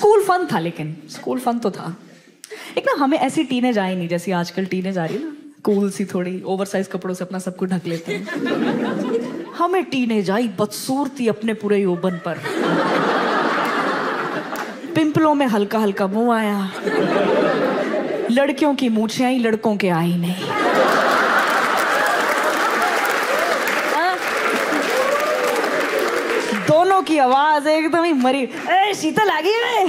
School fun था, लेकिन school fun तो था। एक ना हमें ऐसी टीनेज आई नहीं जैसी आजकल टीनेज आ रही है ना, कूल सी, थोड़ी ओवरसाइज कपड़ों से अपना सब कुछ ढक लेते हैं। हमें टीनेज आई बदसूरती अपने पूरे यौवन पर, पिंपलों में हल्का हल्का मुंह आया, लड़कियों की मूछें आई, लड़कों के आई नहीं। दोनों की आवाज एकदम ही मरी। ए शीतल आ गई है,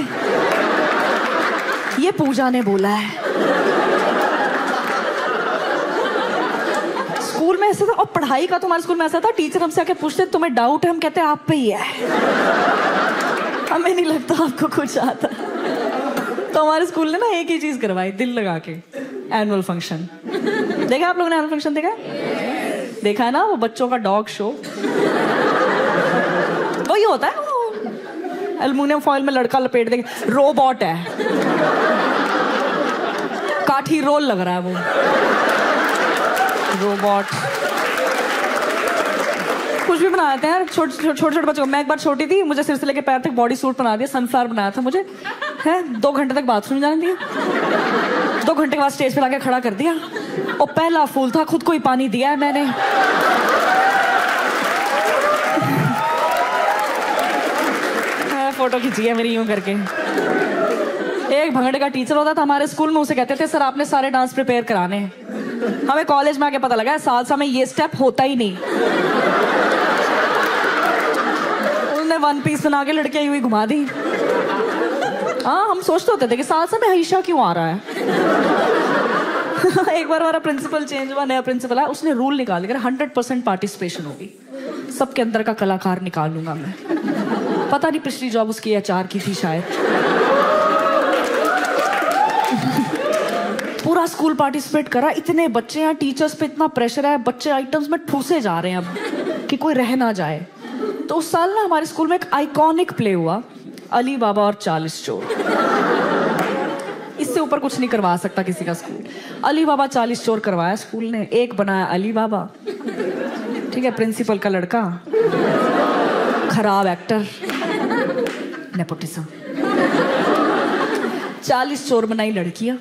ये पूजा ने बोला है। स्कूल में ऐसा था, और पढ़ाई का तुम्हारे स्कूल में ऐसा था, टीचर हमसे आके पूछते तुम्हें डाउट है, हम कहते आप पे ही है, हमें नहीं लगता आपको कुछ आता। तो हमारे स्कूल ने ना एक ही चीज करवाई, दिल लगा के, एनुअल फंक्शन। देखा आप लोगों ने एनुअल फंक्शन? देखा है ना, वो बच्चों का डॉग शो वही होता है, वो एल्युमिनियम फॉइल में लड़का लपेट देंगे, रोबोट है, काठी रोल लग रहा है वो रोबोट। कुछ भी बनाते हैं छोटे छोटे बच्चों। मैं एक बार छोटी थी, मुझे सिर से लेके पैर तक बॉडी सूट बना दिया, सनफ्लावर बनाया था मुझे, है 2 घंटे तक बाथरूम जाने दिया, 2 घंटे के बाद स्टेज पे लाके खड़ा कर दिया, और पहला फूल था, खुद को ही पानी दिया है मैंने। फोटो खींची है मेरी यूं करके। एक भंगड़े का टीचर होता था हमारे स्कूल में, उसे कहते थे सर आपने सारे डांस प्रिपेयर कराने हैं। हमें कॉलेज में आके पता लगा सालसा में ये स्टेप होता ही नहीं। उन्होंने 1 पीस बना के लड़कियां यूं ही घुमा दी। हाँ, हम सोचते होते थे कि सालसा में हईशा क्यों आ रहा है। एक बार हमारा प्रिंसिपल चेंज हुआ, नया प्रिंसिपल आया, उसने रूल निकाल दिया 100% पार्टिसिपेशन होगी, सबके अंदर का कलाकार निकाल लूंगा मैं। पता नहीं पिछली जॉब उसकी एचआर की थी शायद। पूरा स्कूल पार्टिसिपेट करा, इतने बच्चे हैं, टीचर्स पे इतना प्रेशर है, बच्चे आइटम्स में ठूसे जा रहे हैं अब कि कोई रह ना जाए। तो उस साल ना हमारे स्कूल में एक आइकॉनिक प्ले हुआ, अली बाबा और 40 चोर। इससे ऊपर कुछ नहीं करवा सकता किसी का स्कूल। अली बाबा 40 चोर करवाया स्कूल ने। एक बनाया अली बाबा, ठीक है, प्रिंसिपल का लड़का, खराब एक्टर, नेपोटिज्म। 40 चोर बनाई लड़कियां,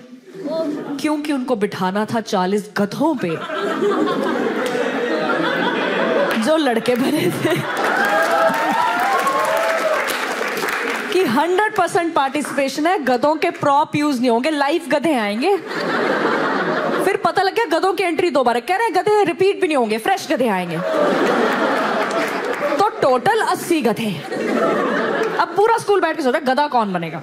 क्योंकि उनको बिठाना था 40 गधों पे जो लड़के बने थे। कि 100% पार्टिसिपेशन है, गधों के प्रॉप यूज नहीं होंगे, लाइव गधे आएंगे। फिर पता लग गया गधों की एंट्री 2 बार, कह रहे हैं गधे रिपीट भी नहीं होंगे, फ्रेश गधे आएंगे। तो टोटल 80 गधे। अब पूरा स्कूल बैठ के सोचा गधा कौन बनेगा।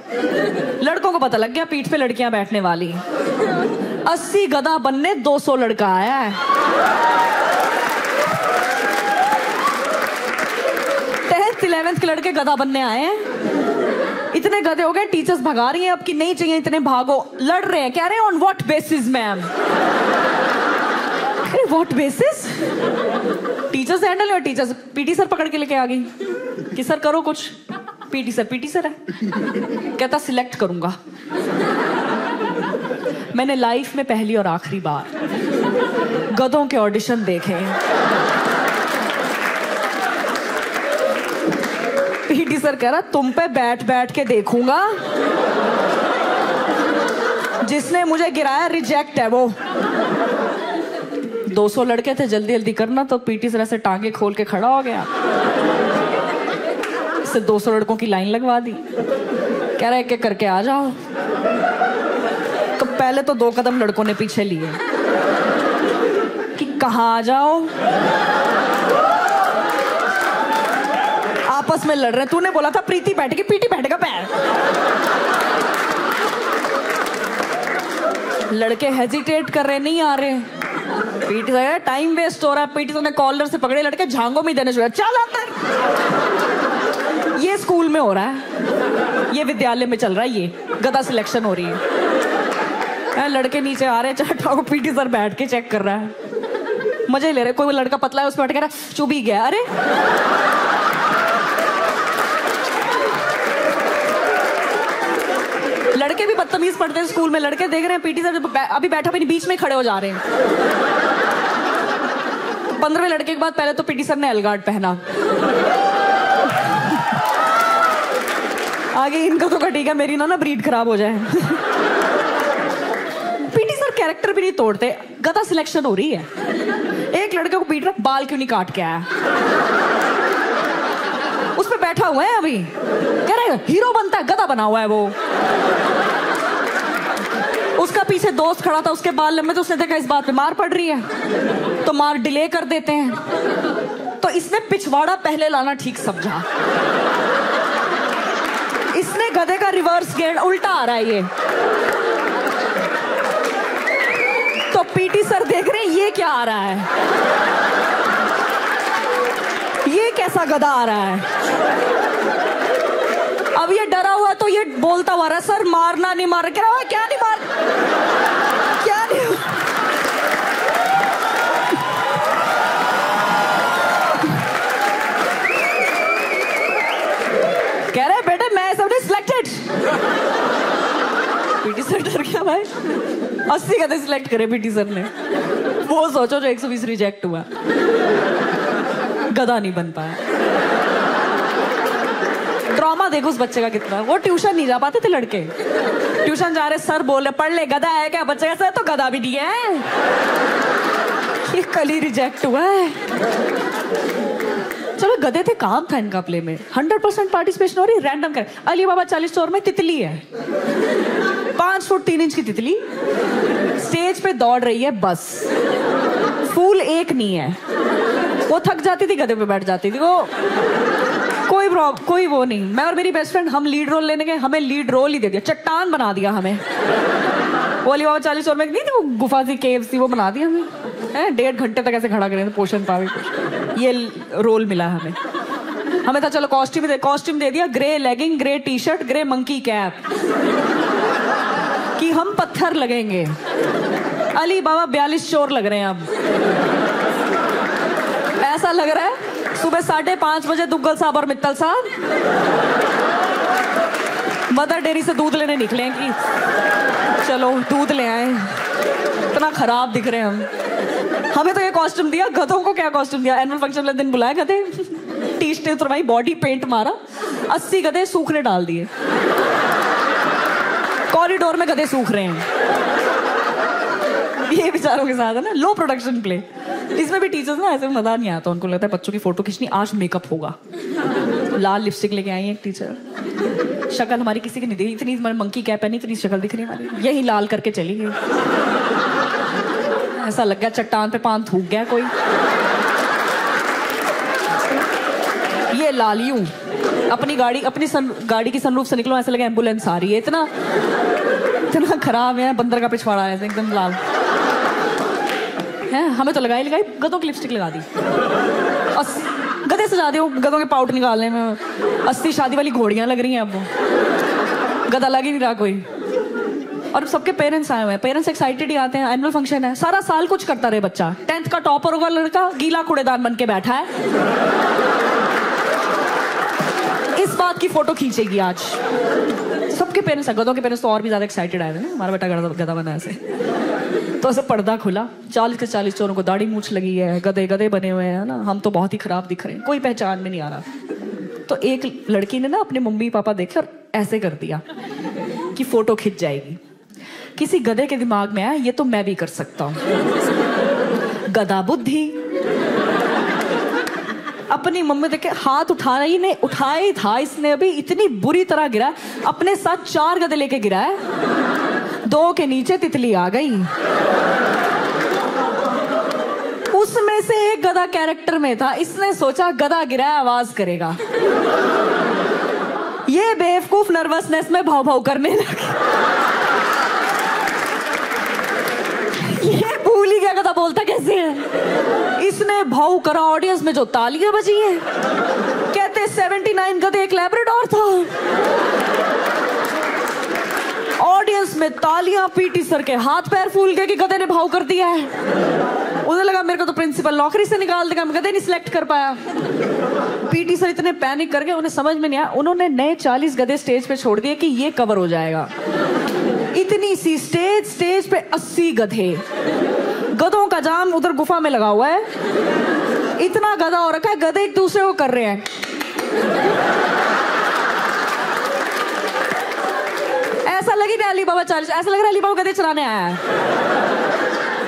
लड़कों को पता लग गया पीठ पे लड़कियां बैठने वाली। 80 गधा बनने 200 लड़का आया है। 10th 11th के लड़के गधा बनने आए हैं। इतने गधे हो गए, टीचर्स भगा रही हैं अब कि नहीं चाहिए इतने, भागो। लड़ रहे हैं, कह रहे हैं on what basis ma'am. What basis? Teachers handle, और टीचर्स पीटी सर पकड़ के लेके आ गई कि सर करो कुछ। पीटी सर है, कहता सिलेक्ट करूंगा। मैंने लाइफ में पहली और आखिरी बार गधों के ऑडिशन देखे। पीटी सर कह रहा तुम पे बैठ बैठ के देखूंगा, जिसने मुझे गिराया रिजेक्ट है वो। 200 लड़के थे, जल्दी जल्दी करना, तो पीटी सर ऐसे टांगे खोल के खड़ा हो गया, से 200 लड़कों की लाइन लगवा दी, कह रहा है एक एक करके आ जाओ। तो पहले तो 2 कदम लड़कों ने पीछे लिए कि कहाँ आ जाओ, आपस में लड़ रहे। तूने बोला था प्रीति बैठेगी, पीटी बैठेगा पैर। लड़के हेजिटेट कर रहे, नहीं आ रहे। पीटी सर टाइम वेस्ट हो रहा है। पीटी सर ने कॉलर से पकड़े लड़के, झांगों में देने शुरू, चल अंदर। ये स्कूल में हो रहा है, ये विद्यालय में चल रहा है, ये गधा सिलेक्शन हो रही है। लड़के नीचे आ रहे, चाटा को पीटी सर बैठ के चेक कर रहा है, मजे ले रहे। कोई लड़का पतला है, उस पर बैठ कह रहा चुभ ही गया। अरे लड़के भी बदतमीज पढ़ते हैं स्कूल में। लड़के देख रहे हैं पीटी सर अभी बैठा भी बीच में खड़े हो जा रहे हैं। 15वें लड़के के बाद पहले तो पीटी सर ने एलगार्ड पहना, आगे इनका तो कटेगा, मेरी ना ब्रीड खराब हो जाए। पीटी सर कैरेक्टर भी नहीं तोड़ते। गधा सिलेक्शन हो रही है, एक लड़के को पीट रहा, बाल क्यों नहीं काट के आया? उस पे बैठा हुआ है अभी, कह रहे हीरो बनता है, गधा बना हुआ है वो। उसका पीछे दोस्त खड़ा था, उसके बाल लंबे, तो उसने देखा इस बात पे मार पड़ रही है तो मार डिले कर देते हैं। तो इसने पिछवाड़ा पहले लाना ठीक समझा, इसने गधे का रिवर्स गेयर उल्टा आ रहा है ये। तो पीटी सर देख रहे हैं ये क्या आ रहा है, ये कैसा गधा आ रहा है। अब ये डरा हुआ तो ये बोलता हुआ रहा, सर मारना नहीं मार, कह रहा है क्या नहीं मार, क्या नहीं। कह रहे बेटे मैं सब सिलेक्टेड। पीटी सर डर गया भाई, 80 गधे सिलेक्ट करे पीटी सर ने। वो सोचो जो 120 रिजेक्ट हुआ, गधा नहीं बन पाया। ट्रॉमा देखो उस बच्चे का कितना। वो ट्यूशन नहीं जा पाते थे लड़के, ट्यूशन जा रहे, सर बोल रहे पढ़ ले, गधा है क्या? बच्चे का सर तो गधा भी नहीं है, ये कल ही रिजेक्ट हुआ है। चलो गधे थे, काम था इनका प्ले में। 100% पार्टिसिपेशन हो रही, रैंडम कर। अली बाबा 40 चौर में तितली है, 5 फुट 3 इंच की तितली स्टेज पे दौड़ रही है, बस फूल एक नहीं है। वो थक जाती थी, गधे पे बैठ जाती थी वो, कोई वो नहीं। मैं और मेरी बेस्ट फ्रेंड हम लीड रोल लेने गए, हमें लीड रोल ही दे दिया, चट्टान बना दिया हमें। वो अली बाबा 40 चौर में नहीं थी वो गुफा सी, केव सी, वो बना दिया हमें। 1.5 घंटे तक ऐसे खड़ा करें, पोषण पावे, ये रोल मिला हमें। हमें था चलो कॉस्ट्यूम दे दिया, grey legging, grey T shirt, grey monkey cap, कि हम पत्थर लगेंगे। अली बाबा 42 चोर लग रहे हैं। अब ऐसा लग रहा है सुबह 5:30 बजे दुग्गल साहब और मित्तल साहब मदर डेयरी से दूध लेने निकले हैं कि चलो दूध ले आए। इतना खराब दिख रहे हैं हम। हमें तो ये कॉस्ट्यूम दिया, गधों को क्या कॉस्ट्यूम दिया? एनुअल फंक्शन वाले दिन बुलाया गधे, टी शर्ट उतरवाई, बॉडी पेंट मारा, 80 गधे सूखने डाल दिए। कॉरिडोर में गधे सूख रहे हैं। ये बेचारों के साथ है ना लो प्रोडक्शन प्ले। इसमें भी टीचर्स ना ऐसे मजा नहीं आता, उनको लगता है बच्चों की फोटो खींचनी, आज मेकअप होगा। लाल लिपस्टिक लेके आई है एक टीचर, शक्ल हमारी किसी की नहीं दिखी, इतनी मंकी कैप पहनी, इतनी शक्ल दिख रही हमारी, यही लाल करके चली गई। ऐसा लग गया चट्टान पे पान थूक गया कोई। ये लालियूं अपनी गाड़ी की सनरूफ से निकलो, ऐसा लगा एम्बुलेंस आ रही है। इतना खराब है, बंदर का पिछवाड़ा है एकदम लाल है। हमें तो लगाई गधों की लिपस्टिक लगा दी, गधे सजा दिए गधों के पाउट निकालने में। 80 शादी वाली घोड़ियां लग रही हैं अब, वो गधा लग ही नहीं रहा कोई। और सबके पेरेंट्स आए हुए हैं, पेरेंट्स एक्साइटेड ही आते हैं। एनुअल फंक्शन है, सारा साल कुछ करता रहे बच्चा। 10th का टॉपर होगा लड़का, गीला कूड़ेदान बन के बैठा है, इस बात की फोटो खींचेगी आज। सबके पेरेंट्स, गधों के पेरेंट्स तो और भी ज्यादा एक्साइटेड आए थे ना, हमारा बेटा गधा बना ऐसे। तो ऐसे पर्दा खुला, 40 के 40 चोरों को दाढ़ी मूछ लगी है, गधे बने हुए हैं ना, हम तो बहुत ही खराब दिख रहे हैं, कोई पहचान में नहीं आ रहा। तो एक लड़की ने ना अपने मम्मी पापा देखकर ऐसे कर दिया कि फोटो खिंच जाएगी। किसी गधे के दिमाग में आया ये तो मैं भी कर सकता हूं। गधा बुद्धि, अपनी मम्मी देख के हाथ उठाना ही नहीं, उठाया ही था इसने, अभी इतनी बुरी तरह गिरा। अपने साथ 4 गधे लेके गिरा है, 2 के नीचे तितली आ गई। उसमें से एक गधा कैरेक्टर में था, इसने सोचा गधा गिरा है आवाज करेगा। ये बेवकूफ नर्वसनेस में भाव भाव करने लगा। ये भूल ही गया गधा बोलता कैसे है। इसने भाव करा, ऑडियंस में जो तालियां बजी हैं, कहते 79 गधे एक लैब्राडोर था। ऑडियंस में तालियां, पीटी सर के हाथ पैर फूल गए कि गधे ने भाव कर दिया है। उन्हें लगा मेरे को तो प्रिंसिपल नौकरी से निकाल देगा, मैं गधे नहीं सिलेक्ट कर पाया। पीटी सर इतने पैनिक कर गए, उन्हें समझ में नहीं आया। उन्होंने नए 40 गधे स्टेज पे छोड़ दिए कि ये कवर हो जाएगा। इतनी सी स्टेज पे 80 गधे, गधों का जाम उधर गुफा में लगा हुआ है। इतना गधा हो रखा है, गधे एक दूसरे को कर रहे हैं। लगी नहीं अली बाबा 40, ऐसा लग रहा है अली बाबा गधे चलाने आया है।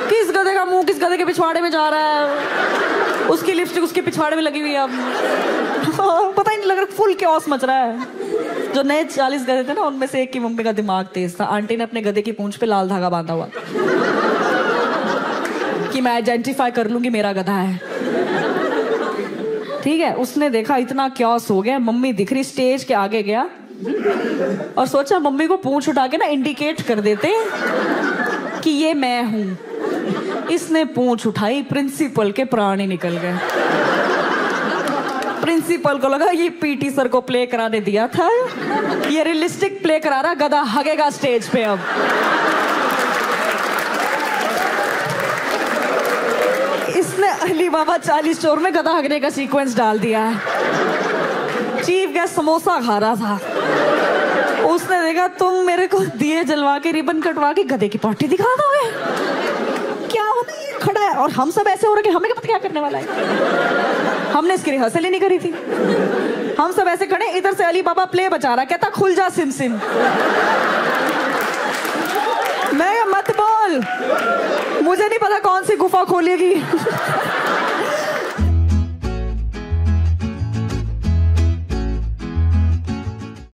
किस गधे का मुंह किस गधे के पिछवाड़े में जा रहा है, उसकी लिपस्टिक उसके पिछवाड़े में लगी हुई है। अब पता ही नहीं लग रहा, फुल क्योस मच रहा है। जो नए 40 गधे थे ना, उनमें से एक की मम्मी का दिमाग तेज था। आंटी ने अपने गधे की पूंछ पे लाल धागा बांधा हुआ कि मैं आइडेंटिफाई कर लूंगी मेरा गधा है। ठीक है, उसने देखा इतना क्योस हो गया, मम्मी दिख रही, स्टेज के आगे गया और सोचा मम्मी को पूंछ उठा के ना इंडिकेट कर देते कि ये मैं हूं। इसने पूंछ उठाई, प्रिंसिपल के प्राण ही निकल गए। प्रिंसिपल को लगा ये पीटी सर को प्ले कराने दिया था, ये रियलिस्टिक प्ले करा रहा, गधा हगेगा स्टेज पे। अब इसने अली बाबा 40 स्टोर में गधा हगने का सीक्वेंस डाल दिया है। चीफ गेस्ट समोसा खा रहा था, उसने देखा तुम मेरे को दिए जलवा के रिबन कटवा के गधे की पार्टी दिखा दोगे, क्या होता है, खड़ा है और हम सब ऐसे हो रहे कि हमें क्या करने वाला है। हमने इसकी रिहर्सल ही नहीं करी थी, हम सब ऐसे खड़े, इधर से अली बाबा प्ले बचा रहा, कहता खुल जा सिम सिम। मैं मत बोल, मुझे नहीं पता कौन सी गुफा खोलेगी।